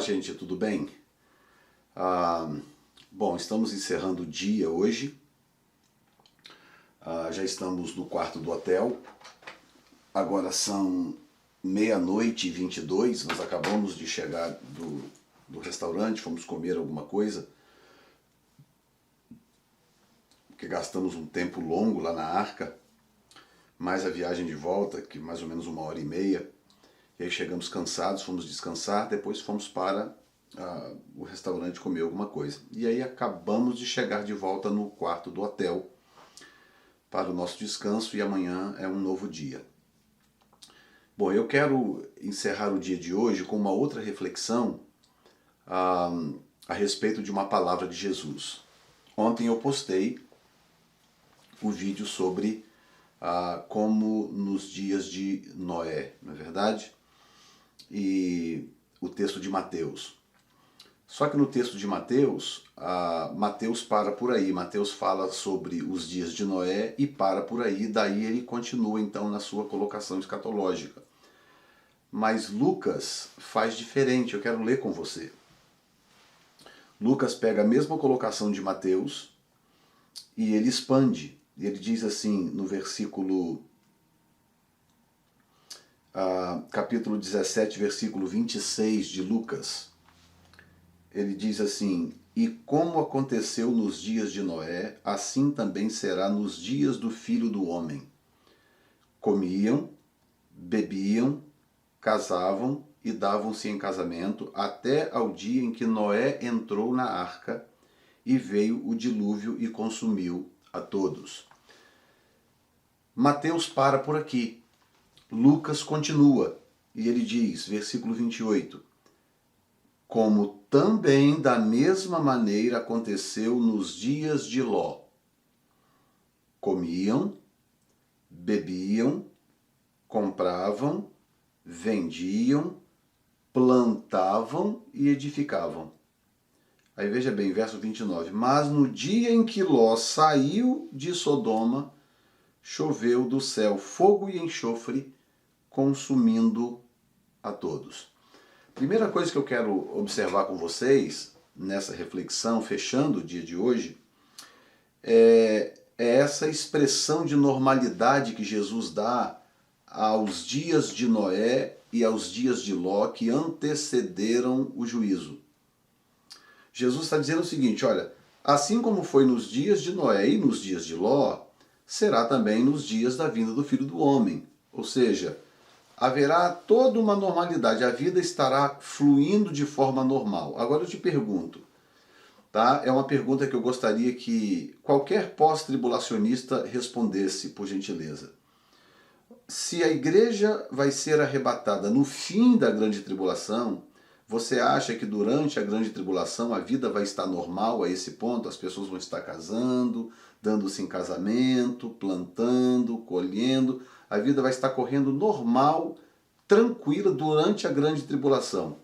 gente, tudo bem? Bom, estamos encerrando o dia hoje. Já estamos no quarto do hotel. Agora são 00h22. Nós acabamos de chegar do restaurante, fomos comer alguma coisa, porque gastamos um tempo longo lá na Arca, mais a viagem de volta, que mais ou menos 1h30. E aí chegamos cansados, fomos descansar, depois fomos para o restaurante comer alguma coisa. E aí acabamos de chegar de volta no quarto do hotel para o nosso descanso, e amanhã é um novo dia. Bom, eu quero encerrar o dia de hoje com uma outra reflexão a respeito de uma palavra de Jesus. Ontem eu postei o vídeo sobre como nos dias de Noé, não é verdade? E o texto de Mateus. Só que no texto de Mateus, Mateus para por aí. Mateus fala sobre os dias de Noé e para por aí. Daí ele continua então na sua colocação escatológica. Mas Lucas faz diferente. Eu quero ler com você. Lucas pega a mesma colocação de Mateus e ele expande. Ele diz assim no versículo capítulo 17, versículo 26 de Lucas. Ele diz assim: e como aconteceu nos dias de Noé, assim também será nos dias do Filho do Homem. Comiam, bebiam, casavam e davam-se em casamento até ao dia em que Noé entrou na arca e veio o dilúvio e consumiu a todos. Mateus para por aqui. Lucas continua, e ele diz, versículo 28, como também da mesma maneira aconteceu nos dias de Ló. Comiam, bebiam, compravam, vendiam, plantavam e edificavam. Aí veja bem, verso 29, mas no dia em que Ló saiu de Sodoma, choveu do céu fogo e enxofre, consumindo a todos. Primeira coisa que eu quero observar com vocês, nessa reflexão, fechando o dia de hoje, é essa expressão de normalidade que Jesus dá aos dias de Noé e aos dias de Ló que antecederam o juízo. Jesus está dizendo o seguinte, olha, assim como foi nos dias de Noé e nos dias de Ló, será também nos dias da vinda do Filho do Homem. Ou seja, haverá toda uma normalidade, a vida estará fluindo de forma normal. Agora eu te pergunto, tá? É uma pergunta que eu gostaria que qualquer pós-tribulacionista respondesse, por gentileza. Se a igreja vai ser arrebatada no fim da grande tribulação, você acha que durante a grande tribulação a vida vai estar normal a esse ponto? As pessoas vão estar casando, dando-se em casamento, plantando, colhendo. A vida vai estar correndo normal, tranquila durante a grande tribulação.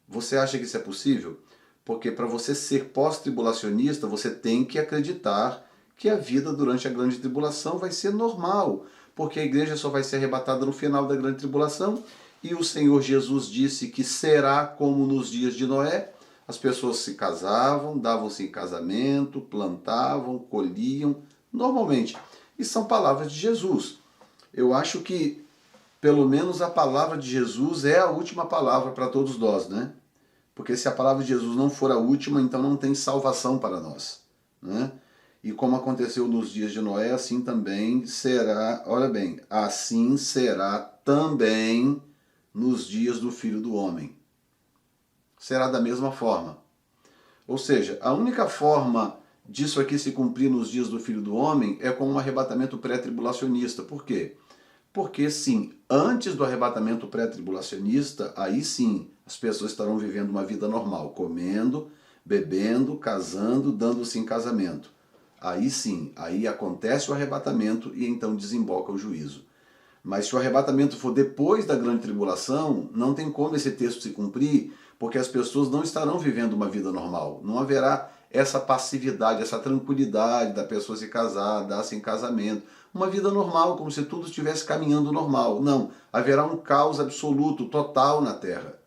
Você acha que isso é possível? Porque para você ser pós-tribulacionista, você tem que acreditar que a vida durante a grande tribulação vai ser normal. Porque a igreja só vai ser arrebatada no final da grande tribulação. E o Senhor Jesus disse que será como nos dias de Noé. As pessoas se casavam, davam-se em casamento, plantavam, colhiam, normalmente. E são palavras de Jesus. Eu acho que, pelo menos, a palavra de Jesus é a última palavra para todos nós, né? Porque se a palavra de Jesus não for a última, então não tem salvação para nós, né? E como aconteceu nos dias de Noé, assim também será, olha bem, assim será também nos dias do Filho do Homem. Será da mesma forma. Ou seja, a única forma disso aqui se cumprir nos dias do Filho do Homem é com um arrebatamento pré-tribulacionista. Por quê? Porque sim, antes do arrebatamento pré-tribulacionista, aí sim, as pessoas estarão vivendo uma vida normal, comendo, bebendo, casando, dando-se em casamento. Aí sim, aí acontece o arrebatamento e então desemboca o juízo. Mas se o arrebatamento for depois da grande tribulação, não tem como esse texto se cumprir, porque as pessoas não estarão vivendo uma vida normal. Não haverá essa passividade, essa tranquilidade da pessoa se casar, dar-se em casamento. Uma vida normal, como se tudo estivesse caminhando normal. Não, haverá um caos absoluto, total na Terra.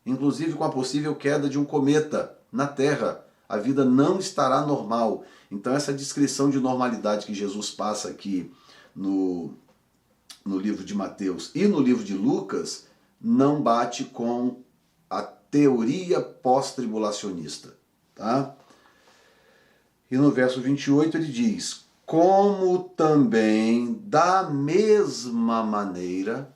inclusive com a possível queda de um cometa na Terra. A vida não estará normal. Então essa descrição de normalidade que Jesus passa aqui no livro de Mateus e no livro de Lucas não bate com a teoria pós-tribulacionista. Tá? E no verso 28 ele diz: como também da mesma maneira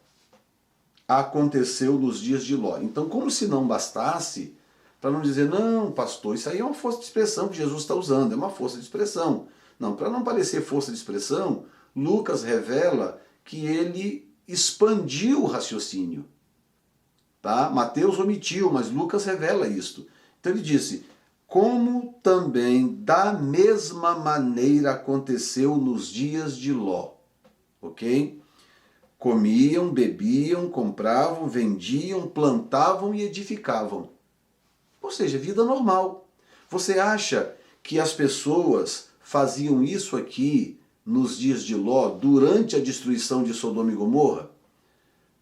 aconteceu nos dias de Ló. Então, como se não bastasse, para não dizer, não, pastor, isso aí é uma força de expressão que Jesus está usando, é uma força de expressão. Não, para não parecer força de expressão, Lucas revela que ele expandiu o raciocínio. Tá? Mateus omitiu, mas Lucas revela isto. Então ele disse, como também da mesma maneira aconteceu nos dias de Ló. Ok? Comiam, bebiam, compravam, vendiam, plantavam e edificavam. Ou seja, vida normal. Você acha que as pessoas faziam isso aqui nos dias de Ló durante a destruição de Sodoma e Gomorra?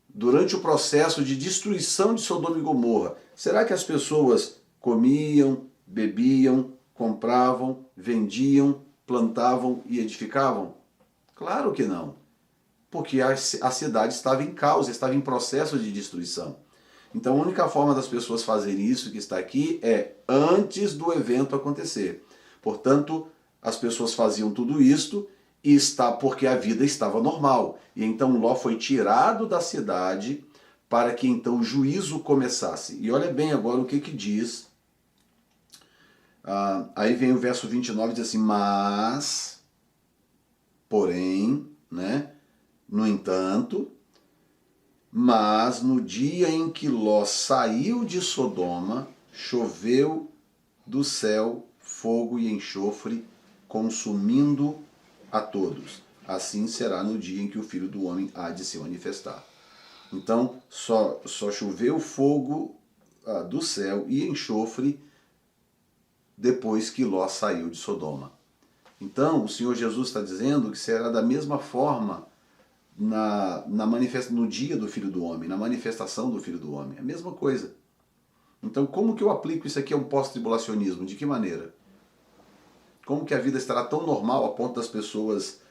Durante o processo de destruição de Sodoma e Gomorra, será que as pessoas comiam, bebiam, compravam, vendiam, plantavam e edificavam? Claro que não. Porque a cidade estava em caos, estava em processo de destruição. Então a única forma das pessoas fazerem isso que está aqui é antes do evento acontecer. Portanto, as pessoas faziam tudo isto e está porque a vida estava normal. E então Ló foi tirado da cidade para que então o juízo começasse. E olha bem agora o que diz. Aí vem o verso 29 e diz assim, mas, porém, né? No entanto, mas no dia em que Ló saiu de Sodoma, choveu do céu fogo e enxofre, consumindo a todos. Assim será no dia em que o Filho do Homem há de se manifestar. Então, só choveu fogo do céu e enxofre depois que Ló saiu de Sodoma. Então, o Senhor Jesus está dizendo que será da mesma forma no dia do Filho do Homem, na manifestação do Filho do Homem. É a mesma coisa. Então, como que eu aplico isso aqui a um pós-tribulacionismo? De que maneira? Como que a vida estará tão normal a ponto das pessoas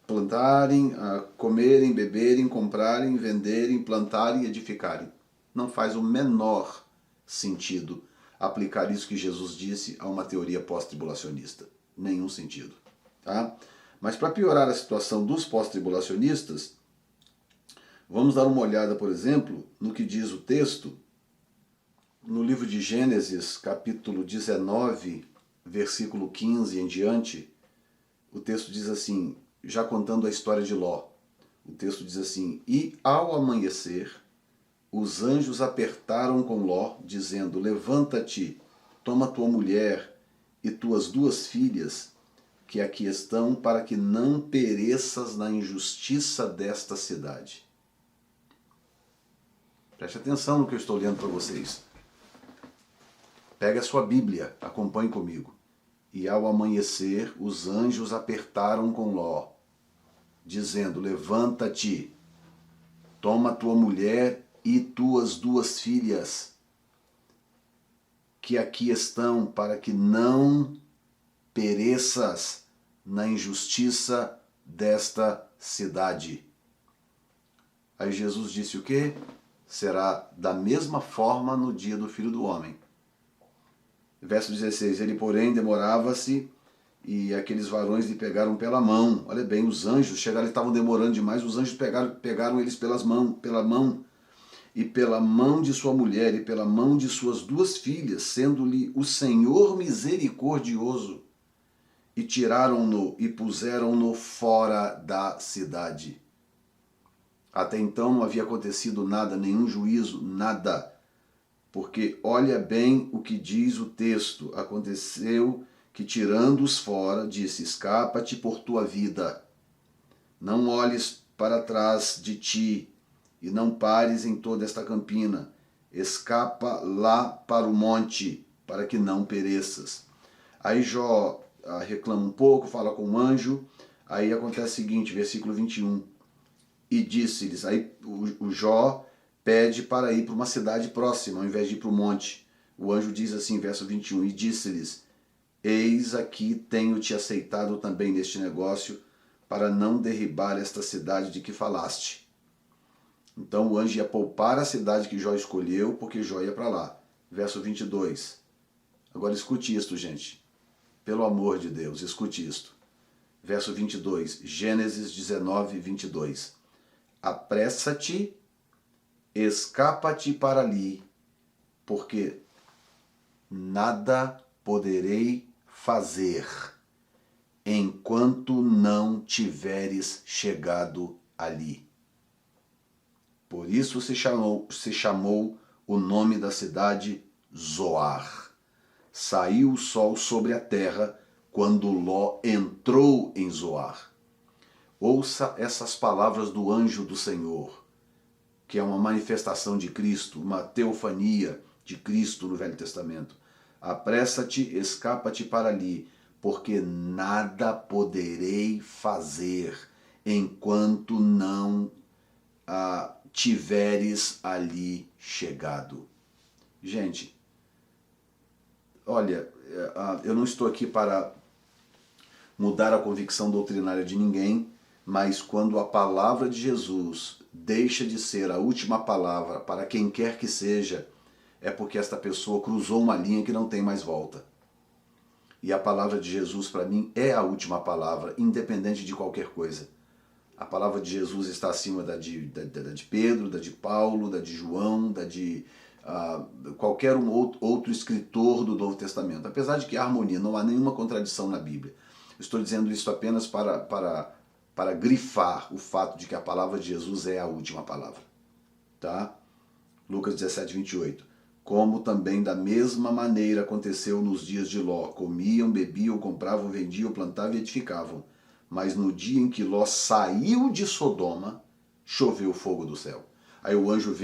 plantarem, comerem, beberem, comprarem, venderem, plantarem e edificarem? Não faz o menor sentido aplicar isso que Jesus disse a uma teoria pós-tribulacionista. Nenhum sentido. Tá? Mas para piorar a situação dos pós-tribulacionistas, vamos dar uma olhada, por exemplo, no que diz o texto, no livro de Gênesis, capítulo 19, versículo 15 em diante. O texto diz assim, já contando a história de Ló, o texto diz assim, e ao amanhecer, os anjos apertaram com Ló, dizendo, levanta-te, toma tua mulher e tuas 2 filhas, que aqui estão, para que não pereças na injustiça desta cidade. Preste atenção no que eu estou lendo para vocês. Pega a sua Bíblia, acompanhe comigo. E ao amanhecer, os anjos apertaram com Ló, dizendo, levanta-te, toma tua mulher e tuas 2 filhas, que aqui estão, para que não pereças na injustiça desta cidade. Aí Jesus disse o quê? Será da mesma forma no dia do Filho do Homem. Verso 16, ele porém demorava-se e aqueles varões lhe pegaram pela mão. Olha bem, os anjos chegaram e estavam demorando demais, os anjos pegaram eles pela mão, e pela mão de sua mulher e pela mão de suas 2 filhas, sendo-lhe o Senhor misericordioso, e tiraram-no e puseram-no fora da cidade. Até então não havia acontecido nada, nenhum juízo, nada. Porque olha bem o que diz o texto. Aconteceu que, tirando-os fora, disse, escapa-te por tua vida. Não olhes para trás de ti e não pares em toda esta campina. Escapa lá para o monte, para que não pereças. Aí Jó reclama um pouco, fala com o anjo, aí acontece o seguinte, versículo 21, e disse-lhes, aí o Jó pede para ir para uma cidade próxima, ao invés de ir para o monte. O anjo diz assim, verso 21, e disse-lhes, eis aqui tenho-te aceitado também neste negócio, para não derribar esta cidade de que falaste. Então o anjo ia poupar a cidade que Jó escolheu, porque Jó ia para lá. Verso 22. Agora escute isto, gente. Pelo amor de Deus, escute isto. Verso 22, Gênesis 19, 22. Apressa-te, escapa-te para ali, porque nada poderei fazer enquanto não tiveres chegado ali. Por isso se chamou o nome da cidade Zoar. Saiu o sol sobre a terra quando Ló entrou em Zoar. Ouça essas palavras do anjo do Senhor, que é uma manifestação de Cristo, uma teofania de Cristo no Velho Testamento. Apressa-te, escapa-te para ali, porque nada poderei fazer enquanto não tiveres ali chegado. Gente, olha, eu não estou aqui para mudar a convicção doutrinária de ninguém, mas quando a palavra de Jesus deixa de ser a última palavra para quem quer que seja, é porque esta pessoa cruzou uma linha que não tem mais volta. E a palavra de Jesus para mim é a última palavra, independente de qualquer coisa. A palavra de Jesus está acima da de Pedro, da de Paulo, da de João, da de qualquer outro escritor do Novo Testamento. Apesar de que há harmonia, não há nenhuma contradição na Bíblia. Estou dizendo isso apenas para grifar o fato de que a palavra de Jesus é a última palavra. Tá? Lucas 17, 28. Como também da mesma maneira aconteceu nos dias de Ló. Comiam, bebiam, compravam, vendiam, plantavam e edificavam. Mas no dia em que Ló saiu de Sodoma, choveu fogo do céu. Aí o anjo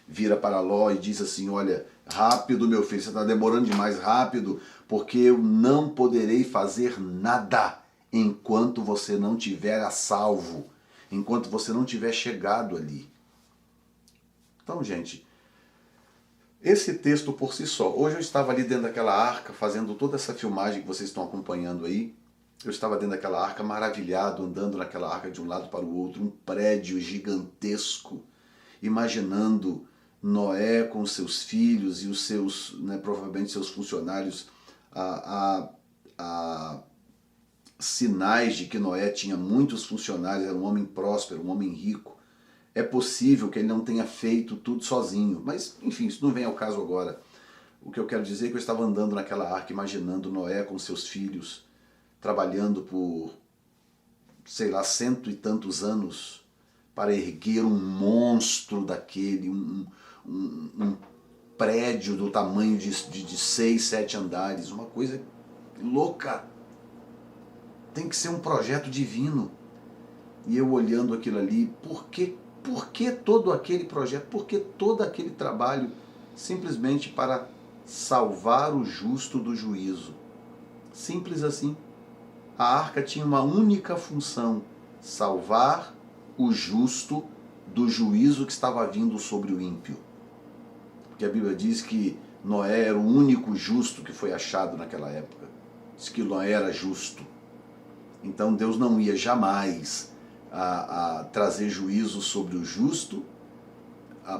vira para Ló e diz assim, olha, rápido meu filho, você está demorando demais, rápido, porque eu não poderei fazer nada enquanto você não tiver a salvo, enquanto você não tiver chegado ali. Então, gente, esse texto por si só, hoje eu estava ali dentro daquela arca, fazendo toda essa filmagem que vocês estão acompanhando aí, eu estava dentro daquela arca, maravilhado, andando naquela arca de um lado para o outro, um prédio gigantesco, imaginando Noé com seus filhos e os seus, provavelmente seus funcionários, sinais de que Noé tinha muitos funcionários, era um homem próspero, um homem rico. É possível que ele não tenha feito tudo sozinho, mas enfim, isso não vem ao caso agora. O que eu quero dizer é que eu estava andando naquela arca, imaginando Noé com seus filhos, trabalhando por, sei lá, 100 e tantos anos para erguer um monstro daquele, um prédio do tamanho de 6, 7 andares, uma coisa louca. Tem que ser um projeto divino. E eu olhando aquilo ali, por que todo aquele projeto, por que todo aquele trabalho? Simplesmente para salvar o justo do juízo. Simples assim. A arca tinha uma única função, salvar o justo do juízo que estava vindo sobre o ímpio. Porque a Bíblia diz que Noé era o único justo que foi achado naquela época. Diz que Noé era justo. Então Deus não ia jamais trazer juízo sobre o justo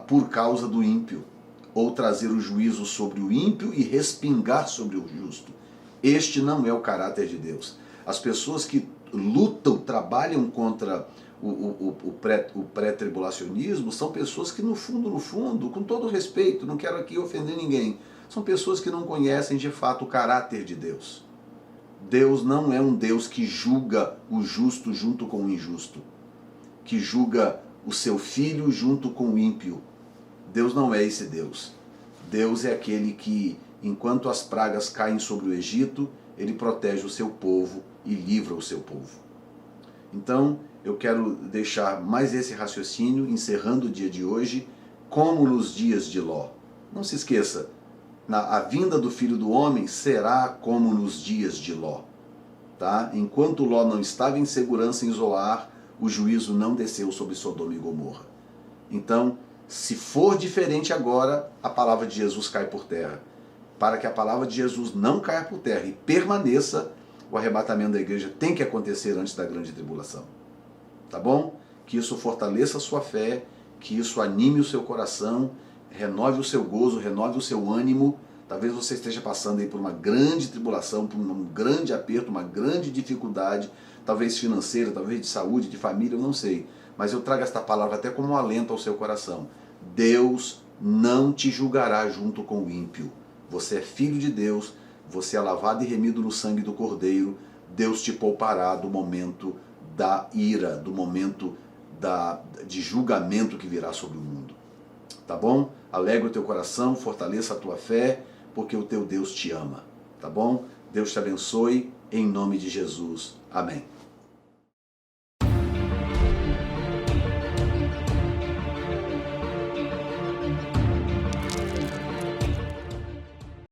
por causa do ímpio, ou trazer o juízo sobre o ímpio e respingar sobre o justo. Este não é o caráter de Deus. As pessoas que lutam, trabalham contra o pré-tribulacionismo são pessoas que no fundo, com todo respeito, não quero aqui ofender ninguém, são pessoas que não conhecem de fato o caráter de Deus. Deus não é um Deus que julga o justo junto com o injusto, que julga o seu filho junto com o ímpio. Deus não é esse Deus. Deus é aquele que, enquanto as pragas caem sobre o Egito, ele protege o seu povo e livra o seu povo. Então, eu quero deixar mais esse raciocínio, encerrando o dia de hoje, como nos dias de Ló. Não se esqueça, a vinda do Filho do Homem será como nos dias de Ló. Tá? Enquanto Ló não estava em segurança em Zoar, o juízo não desceu sobre Sodoma e Gomorra. Então, Se for diferente agora, a palavra de Jesus cai por terra. Para que a palavra de Jesus não caia por terra e permaneça, o arrebatamento da igreja tem que acontecer antes da grande tribulação. Tá bom? Que isso fortaleça a sua fé, que isso anime o seu coração, renove o seu gozo, renove o seu ânimo. Talvez você esteja passando aí por uma grande tribulação, por um grande aperto, uma grande dificuldade, talvez financeira, talvez de saúde, de família, eu não sei. Mas eu trago esta palavra até como um alento ao seu coração. Deus não te julgará junto com o ímpio. Você é filho de Deus, você é lavado e remido no sangue do Cordeiro. Deus te poupará do momento da ira, do momento de julgamento que virá sobre o mundo. Tá bom? Alegra o teu coração, fortaleça a tua fé, porque o teu Deus te ama. Tá bom? Deus te abençoe, em nome de Jesus. Amém.